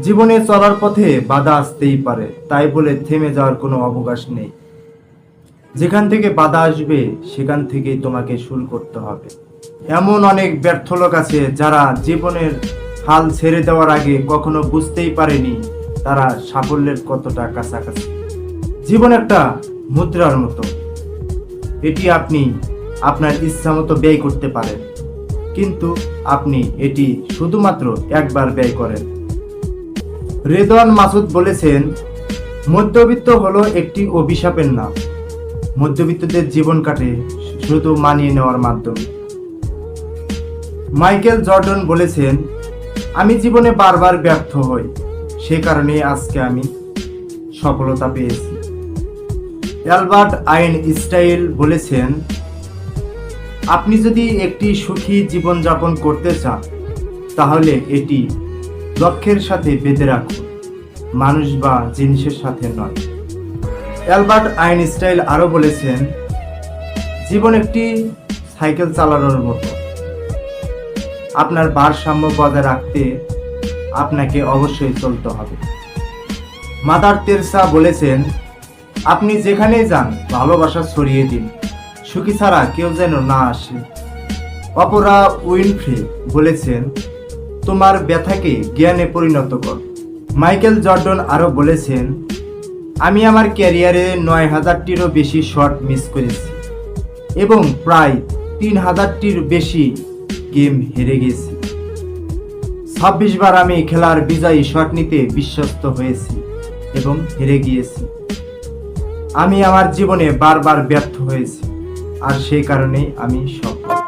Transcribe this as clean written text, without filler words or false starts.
জীবনে চলার পথে বাধা আসতেই পারে, তাই বলে থেমে যাওয়ার কোনো অবকাশ নেই। যেখান থেকে বাধা আসবে সেখান থেকেই তোমাকে শুরু করতে হবে। এমন অনেক ব্যর্থ লোক আছে যারা জীবনের হাল ছেড়ে দেওয়ার আগে কখনো বুঝতেই পারেনি তারা সাফল্যের কতটা কাছাকাছি। জীবন একটা মুদ্রার মতো, এটি আপনি আপনার ইচ্ছা মতো ব্যয় করতে পারেন, কিন্তু আপনি এটি শুধুমাত্র একবার ব্যয় করেন। রেদওয়ান মাসুদ বলেছেন, মধ্যবিত্ত হলো একটি অভিশাপের নাম। মধ্যবিত্তদের জীবন কাটে শুধু মানিয়ে নেওয়ার মাধ্যমে। মাইকেল জর্ডন বলেছেন, আমি জীবনে বারবার ব্যর্থ হই, সে কারণে আজকে আমি সফলতা পেয়েছি। অ্যালবার্ট আইনস্টাইন বলেছেন, আপনি যদি একটি সুখী জীবনযাপন করতে চান তাহলে এটি লক্ষ্যের সাথে বেঁধে রাখুন, মানুষ বা জিনিসের সাথে নয়। অ্যালবার্ট আইনস্টাইন আরও বলেছেন, জীবন একটি সাইকেল চালানোর মতো, আপনার ভারসাম্য বজায় রাখতে আপনাকে অবশ্যই চলতে হবে। মাদার তেরেসা বলেছেন, আপনি যেখানেই যান ভালোবাসা ছড়িয়ে দিন, সুখী ছাড়া কেউ যেন না আসে। অপরা উইনফ্রে বলেছেন, তোমার ব্যথাকে জ্ঞানে পরিণত কর। মাইকেল জর্ডন আরও বলেছেন, আমি আমার ক্যারিয়ারে ৯,০০০টিরও বেশি শট মিস করেছি এবং প্রায় ৩,০০০টির বেশি গেম হেরে গেছি। ২৬ বার আমি খেলার বিজয়ী শট নিতে বিশ্বস্ত হয়েছি এবং হেরে গিয়েছি। আমি আমার জীবনে বারবার ব্যর্থ হয়েছি, আর সেই কারণেই আমি সফল।